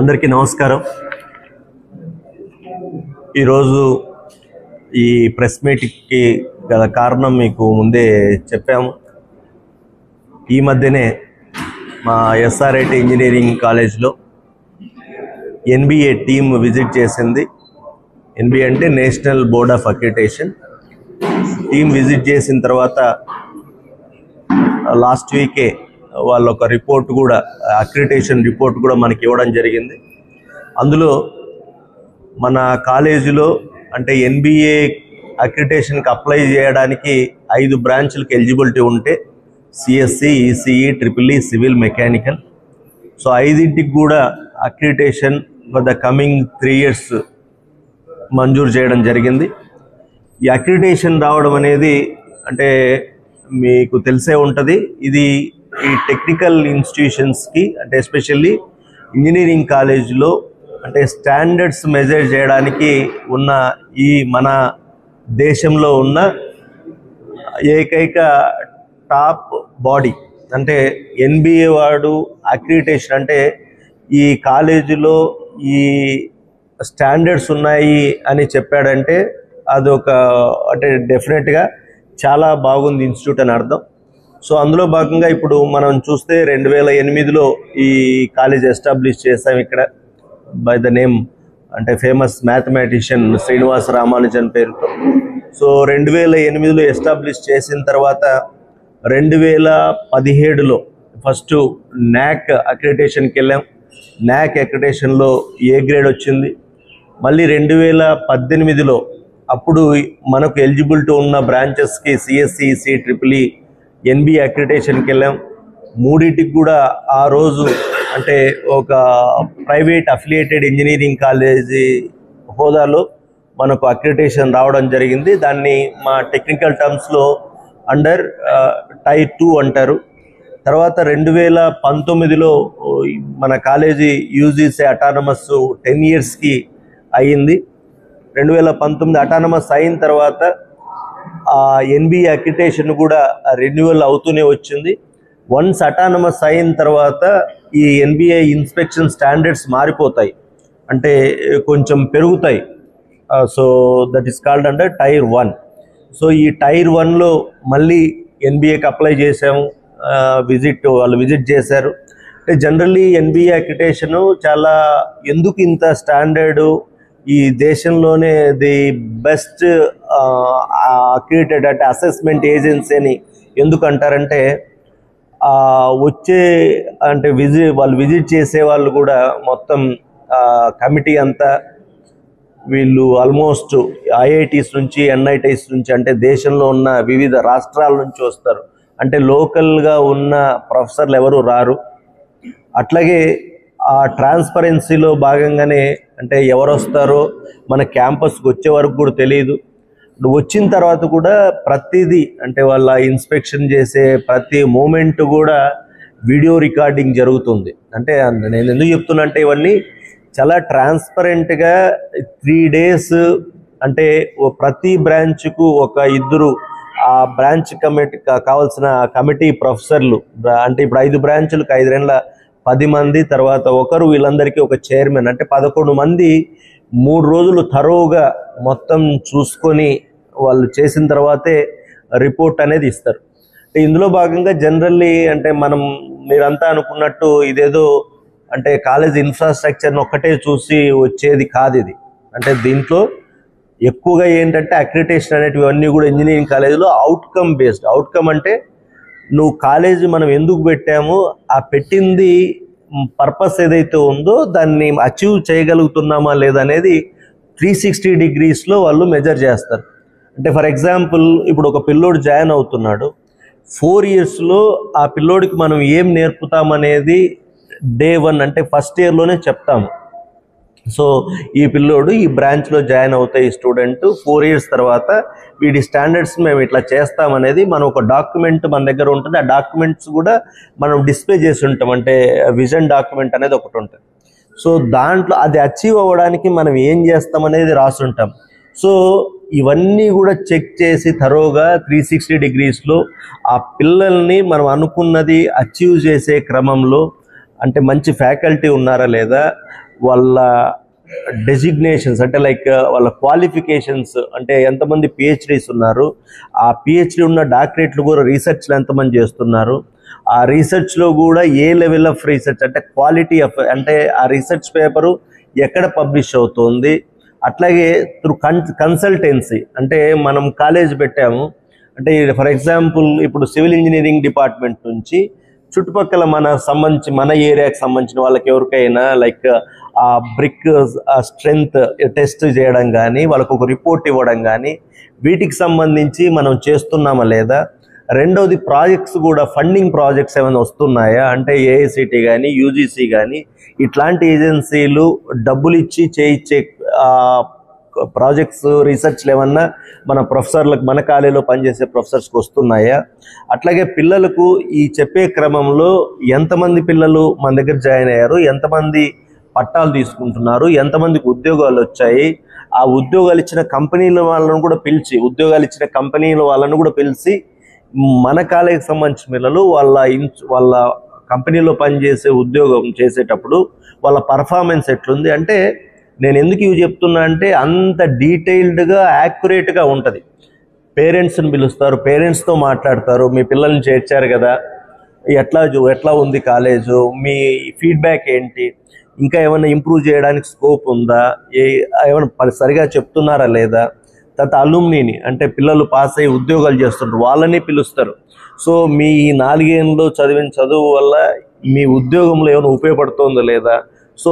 అందరికీ నమస్కారం. ఈరోజు ఈ ప్రెస్ మీట్కి గల కారణం మీకు ముందే చెప్పాము. ఈ మధ్యనే మా ఎస్ఆర్ఐటి ఇంజనీరింగ్ కాలేజ్లో ఎన్బిఏ టీమ్ విజిట్ చేసింది. ఎన్బిఏ అంటే national board of accreditation team visit చేసిన తర్వాత లాస్ట్ వీకే వాళ్ళ ఒక రిపోర్ట్ కూడా, అక్రిడిటేషన్ రిపోర్ట్ కూడా మనకి ఇవ్వడం జరిగింది. అందులో మన కాలేజీలో అంటే ఎన్బిఏ అక్రిడిటేషన్కి అప్లై చేయడానికి 5 బ్రాంచ్లకు ఎలిజిబిలిటీ ఉంటే CSC, ECE, triple E, civil, mechanical. So 5టికి కూడా accreditation for the coming 3 years మంజూరు చేయడం జరిగింది. ఈ అక్రిడిటేషన్ రావడం అనేది అంటే మీకు తెలిసే ఉంటుంది. ఇది ఈ టెక్నికల్ ఇన్స్టిట్యూషన్స్కి అంటే ఎస్పెషల్లీ ఇంజనీరింగ్ కాలేజీలో అంటే స్టాండర్డ్స్ మెజర్ చేయడానికి ఉన్న ఈ మన దేశంలో ఉన్న ఏకైక టాప్ బాడీ అంటే ఎన్బిఏ వాడు అక్రిడిటేషన్ అంటే ఈ కాలేజీలో ఈ స్టాండర్డ్స్ ఉన్నాయి అని చెప్పాడంటే అదొక అంటే డెఫినెట్గా చాలా బాగుంది ఇన్స్టిట్యూట్ అని అర్థం. సో అందులో భాగంగా ఇప్పుడు మనం చూస్తే 2008లో ఈ కాలేజ్ ఎస్టాబ్లిష్ చేసాం ఇక్కడ బై ద నేమ్ అంటే ఫేమస్ మ్యాథమెటిషియన్ శ్రీనివాస రామానుజన్ పేరుతో. సో 2008లో ఎస్టాబ్లిష్ చేసిన తర్వాత 2017లో ఫస్ట్ నాక్ అక్రిడిటేషన్కి వెళ్ళాం. నాక్ అక్రిడిటేషన్లో ఏ గ్రేడ్ వచ్చింది. మళ్ళీ 2018లో అప్పుడు మనకు ఎలిజిబిలిటీ ఉన్న బ్రాంచెస్కి CSC, EC, triple E, NBA అక్రిడిటేషన్కి వెళ్ళాం. 3టికి కూడా ఆ రోజు అంటే ఒక ప్రైవేట్ అఫిలియేటెడ్ ఇంజనీరింగ్ కాలేజీ హోదాలో మనకు అక్రిడిటేషన్ రావడం జరిగింది. దాన్ని మా టెక్నికల్ టర్మ్స్లో అండర్ టైర్ 2 అంటారు. తర్వాత 2019లో మన కాలేజీ యూజీసీ అటానమస్ 10 yearsకి అయ్యింది. 2019 అటానమస్ అయిన తర్వాత ఎన్బిఏ అక్రిడిటేషన్ కూడా రెన్యువల్ అవుతూనే వచ్చింది. వన్స్ అటానమస్ అయిన తర్వాత ఈ ఎన్బిఏ ఇన్స్పెక్షన్ స్టాండర్డ్స్ మారిపోతాయి, అంటే కొంచెం పెరుగుతాయి. So that is called under tier 1. So ఈ టైర్ 1లో మళ్ళీ ఎన్బిఏకి అప్లై చేసాము. వాళ్ళు విజిట్ చేశారు. అంటే జనరల్లీ ఎన్బిఏ అక్రిడిటేషను చాలా ఎందుకు ఇంత స్టాండర్డు ఈ దేశంలోనే ది బెస్ట్ అక్రిడిటెడ్ అంటే అసెస్మెంట్ ఏజెన్సీ అని ఎందుకు అంటారంటే వచ్చే అంటే వాళ్ళు విజిట్ చేసే వాళ్ళు కూడా మొత్తం కమిటీ అంతా వీళ్ళు ఆల్మోస్ట్ ఐఐటీస్ నుంచి, ఎన్ఐటీస్ నుంచి అంటే దేశంలో ఉన్న వివిధ రాష్ట్రాల నుంచి వస్తారు. అంటే లోకల్గా ఉన్న ప్రొఫెసర్లు ఎవరు రారు. అట్లాగే ఆ ట్రాన్స్పరెన్సీలో భాగంగానే అంటే ఎవరు వస్తారో మన క్యాంపస్కి వచ్చే వరకు కూడా తెలియదు. వచ్చిన తర్వాత కూడా ప్రతిదీ అంటే వాళ్ళ ఇన్స్పెక్షన్ చేసే ప్రతి మూమెంట్ కూడా వీడియో రికార్డింగ్ జరుగుతుంది. అంటే నేను ఎందుకు చెప్తున్నా అంటే ఇవన్నీ చాలా ట్రాన్స్పరెంట్గా 3 days అంటే ప్రతి బ్రాంచ్కు ఒక 2 ఆ బ్రాంచ్ కమిటీ కావాల్సిన కమిటీ ప్రొఫెసర్లు అంటే ఇప్పుడు 5 బ్రాంచులకు 5 రెండ్ల 10 మంది, తర్వాత ఒకరు, వీళ్ళందరికీ ఒక చైర్మన్ అంటే 11 మంది 3 రోజులు థరోగా మొత్తం చూసుకొని వాళ్ళు చేసిన తర్వాతే రిపోర్ట్ అనేది ఇస్తారు. ఇందులో భాగంగా జనరల్లీ అంటే మీరంతా అనుకున్నట్టు ఇదేదో అంటే కాలేజ్ ఇన్ఫ్రాస్ట్రక్చర్ని ఒక్కటే చూసి వచ్చేది కాదు ఇది. అంటే దీంట్లో ఎక్కువగా ఏంటంటే అక్రిడిటేషన్ అనేటివన్నీ కూడా ఇంజనీరింగ్ కాలేజీలో అవుట్కమ్ బేస్డ్. అవుట్కమ్ అంటే నువ్వు కాలేజీ మనం ఎందుకు పెట్టామో ఆ పెట్టింది పర్పస్ ఏదైతే ఉందో దాన్ని అచీవ్ చేయగలుగుతున్నామా లేదనేది 360 degreesలో వాళ్ళు మెజర్ చేస్తారు. అంటే ఫర్ ఎగ్జాంపుల్ ఇప్పుడు ఒక పిల్లోడు జాయిన్ అవుతున్నాడు, 4 yearsలో ఆ పిల్లోడికి మనం ఏం నేర్పుతామనేది day 1 అంటే ఫస్ట్ ఇయర్లోనే చెప్తాము. సో ఈ పిల్లోడు ఈ బ్రాంచ్లో జాయిన్ అవుతాయి ఈ స్టూడెంట్ 4 years తర్వాత వీడి స్టాండర్డ్స్ మేము ఇట్లా చేస్తామనేది మనం ఒక డాక్యుమెంట్ మన దగ్గర ఉంటుంది. ఆ డాక్యుమెంట్స్ కూడా మనం డిస్ప్లే చేసి ఉంటాం. అంటే విజన్ డాక్యుమెంట్ అనేది ఒకటి ఉంటుంది. సో దాంట్లో అది అచీవ్ అవ్వడానికి మనం ఏం చేస్తామనేది రాసుంటాం. సో ఇవన్నీ కూడా చెక్ చేసి థరోగా 360 degreesలో ఆ పిల్లల్ని మనం అనుకున్నది అచీవ్ చేసే క్రమంలో అంటే మంచి ఫ్యాకల్టీ ఉన్నారా లేదా, వాళ్ళ డెసిగ్నేషన్స్ అంటే లైక్ వాళ్ళ క్వాలిఫికేషన్స్ అంటే ఎంతమంది పిహెచ్డీస్ ఉన్నారు, ఆ పిహెచ్డీ ఉన్న డాక్టరేట్లు కూడా రీసెర్చ్లో ఎంతమంది చేస్తున్నారు, ఆ రీసెర్చ్లో కూడా ఏ లెవెల్ ఆఫ్ రీసెర్చ్ అంటే క్వాలిటీ ఆఫ్ అంటే ఆ రీసెర్చ్ పేపరు ఎక్కడ పబ్లిష్ అవుతుంది. అట్లాగే త్రూ కన్సల్టెన్సీ అంటే మనం కాలేజ్ పెట్టాము అంటే ఫర్ ఎగ్జాంపుల్ ఇప్పుడు సివిల్ ఇంజనీరింగ్ డిపార్ట్మెంట్ నుంచి చుట్టుపక్కల మన ఏరియాకి సంబంధించిన వాళ్ళకి ఎవరికైనా లైక్ ఆ బ్రిక్ స్ట్రెంగ్త్ టెస్ట్ చేయడం కానీ వాళ్ళకు ఒక రిపోర్ట్ ఇవ్వడం కానీ వీటికి సంబంధించి మనం చేస్తున్నామా లేదా. రెండవది ప్రాజెక్ట్స్ కూడా ఫండింగ్ ప్రాజెక్ట్స్ ఏమైనా వస్తున్నాయా అంటే ఏఐసిటి కానీ యూజీసీ కానీ ఇట్లాంటి ఏజెన్సీలు డబ్బులు ఇచ్చి చేయించే ప్రాజెక్ట్స్ రీసెర్చ్లు ఏమన్నా మన ప్రొఫెసర్లకు మన కాలేజీలో పనిచేసే ప్రొఫెసర్స్కి వస్తున్నాయా. అట్లాగే పిల్లలకు ఈ చెప్పే క్రమంలో ఎంతమంది పిల్లలు మన దగ్గర జాయిన్ అయ్యారు, ఎంతమంది పట్టాలు తీసుకుంటున్నారు, ఎంతమందికి ఉద్యోగాలు వచ్చాయి, ఆ ఉద్యోగాలు ఇచ్చిన కంపెనీల వాళ్ళను కూడా పిలిచి మన కాలేజీకి సంబంధించిన పిల్లలు వాళ్ళ కంపెనీలో పనిచేసే ఉద్యోగం చేసేటప్పుడు వాళ్ళ పర్ఫార్మెన్స్ ఎట్లుంది అంటే నేను ఎందుకు ఇవి చెప్తున్నా అంటే అంత డీటెయిల్డ్గా యాక్యురేట్గా ఉంటుంది. పేరెంట్స్ని పిలుస్తారు, పేరెంట్స్తో మాట్లాడతారు, మీ పిల్లల్ని చేర్చారు కదా ఎట్లా ఉంది కాలేజు, మీ ఫీడ్బ్యాక్ ఏంటి, ఇంకా ఏమైనా ఇంప్రూవ్ చేయడానికి స్కోప్ ఉందా, ఏమైనా సరిగా చెప్తున్నారా లేదా. తర్వాత అలుమ్నీని అంటే పిల్లలు పాస్ అయ్యి ఉద్యోగాలు చేస్తుంటారు వాళ్ళని పిలుస్తారు. సో మీ 4 ఏళ్ళలో చదివిన చదువు వల్ల మీ ఉద్యోగంలో ఏమైనా ఉపయోగపడుతుందో లేదా. సో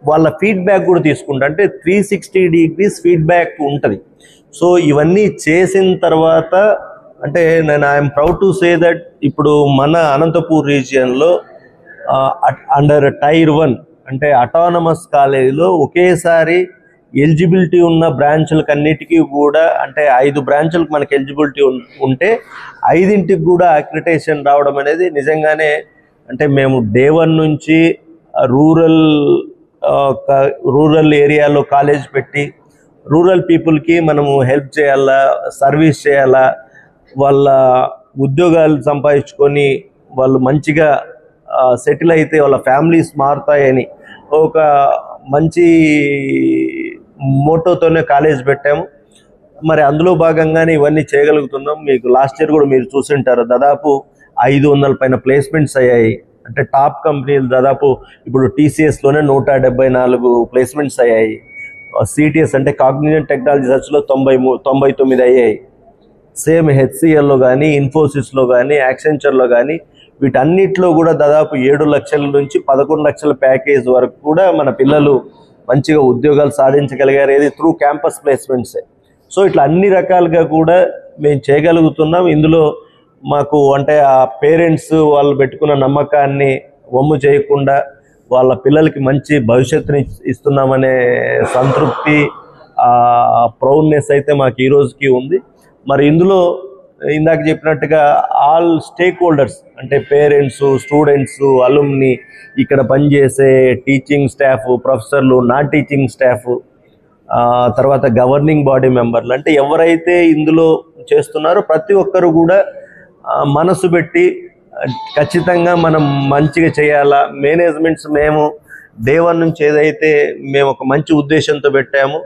వాళ్ళ ఫీడ్బ్యాక్ కూడా తీసుకుంటా అంటే 360 degrees ఫీడ్బ్యాక్ ఉంటుంది. సో ఇవన్నీ చేసిన తర్వాత అంటే I'm proud to say that ఇప్పుడు మన అనంతపూర్ రీజియన్లో అండర్ టైర్ 1 అంటే అటానమస్ కాలేజీలో ఒకేసారి ఎలిజిబిలిటీ ఉన్న బ్రాంచులకు అన్నిటికీ కూడా అంటే 5 బ్రాంచులకు మనకి ఎలిజిబిలిటీ ఉంటే 5ంటికి కూడా అక్రిడిటేషన్ రావడం అనేది నిజంగానే అంటే మేము డే 1 నుంచి రూరల్ ఏరియాలో కాలేజ్ పెట్టి రూరల్ పీపుల్కి మనము హెల్ప్ చేయాలా, సర్వీస్ చేయాలా, వాళ్ళ ఉద్యోగాలు సంపాదించుకొని వాళ్ళు మంచిగా సెటిల్ అయితే వాళ్ళ ఫ్యామిలీస్ మారుతాయని ఒక మంచి మోటోతోనే కాలేజ్ పెట్టాము. మరి అందులో భాగంగానే ఇవన్నీ చేయగలుగుతున్నాం. మీకు లాస్ట్ ఇయర్ కూడా మీరు చూసింటారు దాదాపు 500 పైన ప్లేస్మెంట్స్ అయ్యాయి. అంటే టాప్ కంపెనీలు దాదాపు ఇప్పుడు టీసీఎస్లోనే 174 ప్లేస్మెంట్స్ అయ్యాయి. సిటిఎస్ అంటే కాగ్నిజెంట్ టెక్నాలజీ రీసెర్చ్లో 99 అయ్యాయి. సేమ్ హెచ్సిఎల్లో కానీ ఇన్ఫోసిస్లో కానీ యాక్సెంచర్లో కానీ వీటన్నిటిలో కూడా దాదాపు 7 లక్షల నుంచి 11 లక్షల ప్యాకేజ్ వరకు కూడా మన పిల్లలు మంచిగా ఉద్యోగాలు సాధించగలిగారు, ఏది త్రూ క్యాంపస్ ప్లేస్మెంట్సే. సో ఇట్లా అన్ని రకాలుగా కూడా మేము చేయగలుగుతున్నాం. ఇందులో మాకు అంటే ఆ పేరెంట్స్ వాళ్ళు పెట్టుకున్న నమ్మకాన్ని వమ్ము చేయకుండా వాళ్ళ పిల్లలకి మంచి భవిష్యత్తుని ఇస్తున్నామనే సంతృప్తి ప్రౌడ్నెస్ అయితే మాకు ఈ రోజుకి ఉంది. మరి ఇందులో ఇందాక చెప్పినట్టుగా ఆల్ స్టేక్ హోల్డర్స్ అంటే పేరెంట్స్, స్టూడెంట్స్, అలుమ్ని, ఇక్కడ పనిచేసే టీచింగ్ స్టాఫ్, ప్రొఫెసర్లు, నాన్ టీచింగ్ స్టాఫ్, తర్వాత గవర్నింగ్ బాడీ మెంబర్లు అంటే ఎవరైతే ఇందులో చేస్తున్నారో ప్రతి ఒక్కరు కూడా మనసు పెట్టి ఖచ్చితంగా మనం మంచిగా చేయాలా. మేనేజ్మెంట్స్ మేము డే 1 నుంచి ఏదైతే మేము ఒక మంచి ఉద్దేశంతో పెట్టామో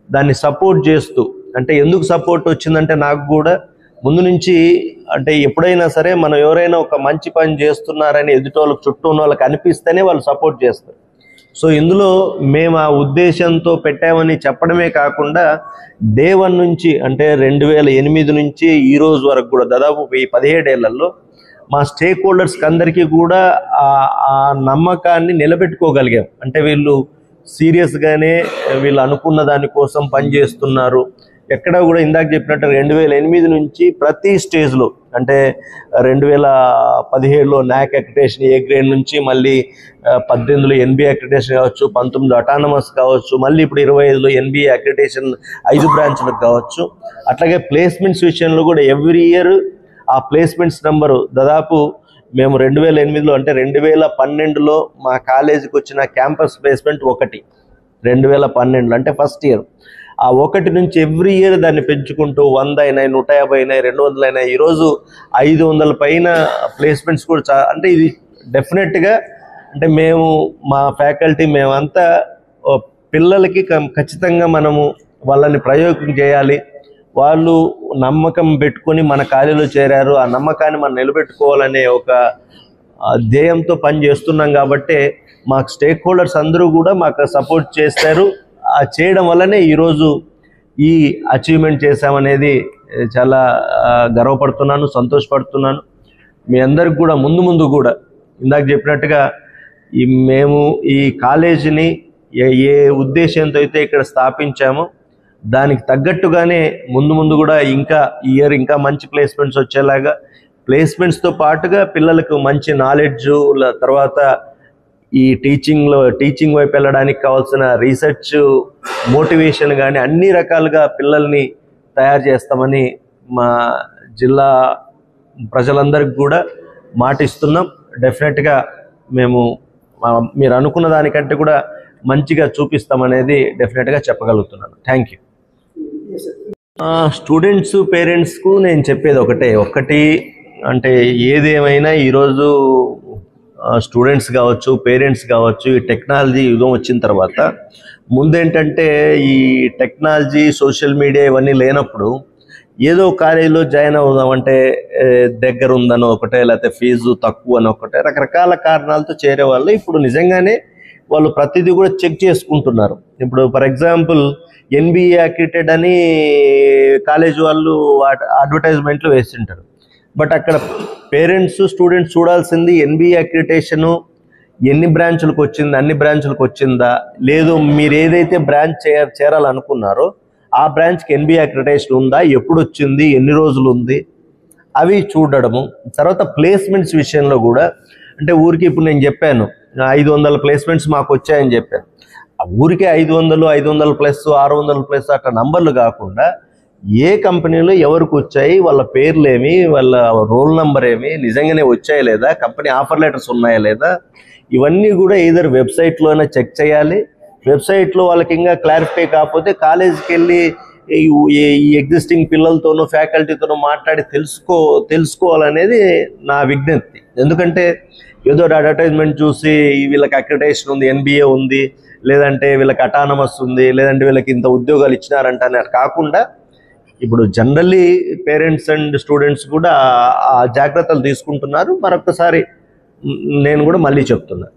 దాన్ని సపోర్ట్ చేస్తూ అంటే ఎందుకు సపోర్ట్ వచ్చిందంటే నాకు కూడా ముందు నుంచి అంటే ఎప్పుడైనా సరే మనం ఎవరైనా ఒక మంచి పని చేస్తున్నారని ఎదుటోళ్ళకి చుట్టూ ఉన్న వాళ్ళకి అనిపిస్తేనే వాళ్ళు సపోర్ట్ చేస్తారు. సో ఇందులో మేము ఆ ఉద్దేశంతో పెట్టామని చెప్పడమే కాకుండా డే 1 నుంచి అంటే 2008 నుంచి ఈ రోజు వరకు కూడా దాదాపు 17 ఏళ్లలో మా స్టేక్ హోల్డర్స్కి అందరికీ కూడా ఆ నమ్మకాన్ని నిలబెట్టుకోగలిగాం. అంటే వీళ్ళు సీరియస్గానే వీళ్ళు అనుకున్న దానికోసం పనిచేస్తున్నారు. ఎక్కడ కూడా ఇందాక చెప్పినట్టు 2008 నుంచి ప్రతి స్టేజ్లో అంటే 2017లో నాక్ అక్రిడిటేషన్ ఏ గ్రేడ్ నుంచి మళ్ళీ 18లో ఎన్బిఏ అక్రిడిటేషన్ కావచ్చు, 19లో అటానమస్ కావచ్చు, మళ్ళీ ఇప్పుడు 25లో ఎన్బిఏ అక్రిడిటేషన్ 5 బ్రాంచ్లకు కావచ్చు. అట్లాగే ప్లేస్మెంట్స్ విషయంలో కూడా ఎవ్రీ ఇయర్ ఆ ప్లేస్మెంట్స్ నెంబరు దాదాపు మేము 2008లో అంటే 2012లో మా కాలేజీకి వచ్చిన క్యాంపస్ ప్లేస్మెంట్ 1 2012 అంటే ఫస్ట్ ఇయర్. ఆ 1 నుంచి ఎవ్రీ ఇయర్ దాన్ని పెంచుకుంటూ 100 అయినాయి, 150 అయినాయి, 200 అయినాయి, ఈరోజు 500 పైన ప్లేస్మెంట్స్ కూడా అంటే ఇది డెఫినెట్గా అంటే మేము మా ఫ్యాకల్టీ మేమంతా పిల్లలకి ఖచ్చితంగా మనము వాళ్ళని ప్రయోగం చేయాలి, వాళ్ళు నమ్మకం పెట్టుకొని మన కాలేజీలో చేరారు, ఆ నమ్మకాన్ని మనం నిలబెట్టుకోవాలనే ఒక ధ్యేయంతో పని చేస్తున్నాం. కాబట్టి మాకు స్టేక్ హోల్డర్స్ అందరూ కూడా మాకు సపోర్ట్ చేస్తారు. ఆ చేయడం వల్లనే ఈరోజు ఈ అచీవ్మెంట్ చేశామనేది చాలా గర్వపడుతున్నాను, సంతోషపడుతున్నాను. మీ అందరికి కూడా ముందు ముందు కూడా ఇందాక చెప్పినట్టుగా మేము ఈ కాలేజీని ఏ ఉద్దేశంతో అయితే ఇక్కడ స్థాపించామో దానికి తగ్గట్టుగానే ముందు ముందు కూడా ఇంకా ఇయర్ ఇంకా మంచి ప్లేస్మెంట్స్ వచ్చేలాగా, ప్లేస్మెంట్స్తో పాటుగా పిల్లలకు మంచి నాలెడ్జ్, తర్వాత ఈ టీచింగ్ వైపు వెళ్ళడానికి కావాల్సిన రీసెర్చ్ మోటివేషన్ కానీ అన్ని రకాలుగా పిల్లల్ని తయారు చేస్తామని మా జిల్లా ప్రజలందరికీ కూడా మాటిస్తున్నాం. డెఫినెట్గా మేము మీరు అనుకున్న దానికంటే కూడా మంచిగా చూపిస్తామనేది డెఫినెట్గా చెప్పగలుగుతున్నాను. Thank you. స్టూడెంట్స్ పేరెంట్స్కు నేను చెప్పేది ఒకటి అంటే ఏదేమైనా ఈరోజు స్టూడెంట్స్ కావచ్చు, పేరెంట్స్ కావచ్చు, ఈ టెక్నాలజీ యుగం వచ్చిన తర్వాత ముందేంటంటే ఈ టెక్నాలజీ, సోషల్ మీడియా ఇవన్నీ లేనప్పుడు ఏదో కాలేజీలో జాయిన్ అవుదామంటే దగ్గర ఉందని ఒకటే, లేకపోతే ఫీజు తక్కువ అని ఒకటే, రకరకాల కారణాలతో చేరేవాళ్ళు. ఇప్పుడు నిజంగానే వాళ్ళు ప్రతిదీ కూడా చెక్ చేసుకుంటున్నారు. ఇప్పుడు ఫర్ ఎగ్జాంపుల్ NBA అక్రిటెడ్ అని కాలేజ్ వాళ్ళు అడ్వర్టైజ్మెంట్లు వేస్తుంటారు. బట్ అక్కడ పేరెంట్స్ స్టూడెంట్స్ చూడాల్సింది NBA అక్రిటేషను ఎన్ని బ్రాంచులకు వచ్చింది, అన్ని బ్రాంచులకు వచ్చిందా, లేదు మీరు ఏదైతే బ్రాంచ్ చేరాలనుకున్నారో ఆ బ్రాంచ్కి NBA అక్రిటేషన్ ఉందా, ఎప్పుడు వచ్చింది, ఎన్ని రోజులు ఉంది, అవి చూడడము. తర్వాత ప్లేస్మెంట్స్ విషయంలో కూడా అంటే ఊరికి ఇప్పుడు నేను చెప్పాను 500 ప్లేస్మెంట్స్ మాకు వచ్చాయని చెప్పాను. ఊరికే 500, 500 ప్లస్, 600 ప్లస్ అట్లా నంబర్లు కాకుండా ఏ కంపెనీలో ఎవరికి వచ్చాయి, వాళ్ళ పేర్లు ఏమి, వాళ్ళ రోల్ నెంబర్ ఏమి, నిజంగానే వచ్చాయా లేదా, కంపెనీ ఆఫర్ లెటర్స్ ఉన్నాయా లేదా, ఇవన్నీ కూడా ఏదర్ వెబ్సైట్లోనే చెక్ చేయాలి. వెబ్సైట్లో వాళ్ళకి ఇంకా క్లారిఫై కాకపోతే కాలేజీకి వెళ్ళి ఈ ఎగ్జిస్టింగ్ పిల్లలతోనూ ఫ్యాకల్టీతోనూ మాట్లాడి తెలుసుకోవాలనేది నా విజ్ఞప్తి. ఎందుకంటే ఏదో అడ్వర్టైజ్మెంట్ చూసి వీళ్ళకి అక్రిటేషన్ ఉంది, NBA ఉంది, లేదంటే వీళ్ళకి అటానమస్ ఉంది, లేదంటే వీళ్ళకి ఇంత ఉద్యోగాలు ఇచ్చినారంట అని కాకుండా ఇప్పుడు జనరల్లీ పేరెంట్స్ అండ్ స్టూడెంట్స్ కూడా ఆ జాగ్రత్తలు తీసుకుంటున్నారు. మరొకసారి నేను కూడా మళ్ళీ చెప్తున్నా,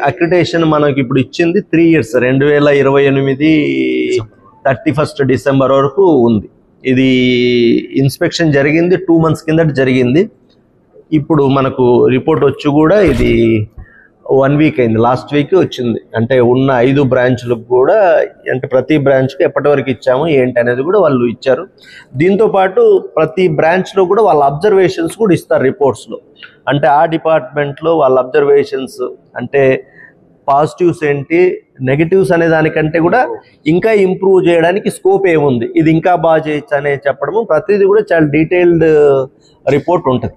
అక్రిటేషన్ మనకి ఇప్పుడు ఇచ్చింది 3 years 2028 31 డిసెంబర్ వరకు ఉంది. ఇది ఇన్స్పెక్షన్ జరిగింది 2 months కిందట జరిగింది. ఇప్పుడు మనకు రిపోర్ట్ వచ్చి కూడా ఇది 1 week అయింది, లాస్ట్ వీక్ వచ్చింది. అంటే ఉన్న 5 బ్రాంచ్లకు కూడా అంటే ప్రతి బ్రాంచ్కి ఎప్పటి వరకు ఇచ్చాము ఏంటి అనేది కూడా వాళ్ళు ఇచ్చారు. దీంతోపాటు ప్రతి బ్రాంచ్లో కూడా వాళ్ళ అబ్జర్వేషన్స్ కూడా ఇస్తారు రిపోర్ట్స్లో. అంటే ఆ డిపార్ట్మెంట్లో వాళ్ళ అబ్జర్వేషన్స్ అంటే పాజిటివ్స్ ఏంటి, నెగిటివ్స్ అనే దానికంటే కూడా ఇంకా ఇంప్రూవ్ చేయడానికి స్కోప్ ఏముంది, ఇది ఇంకా బాగా చేయొచ్చు అనే చెప్పడము, ప్రతిదీ కూడా చాలా డీటెయిల్డ్ రిపోర్ట్ ఉంటుంది.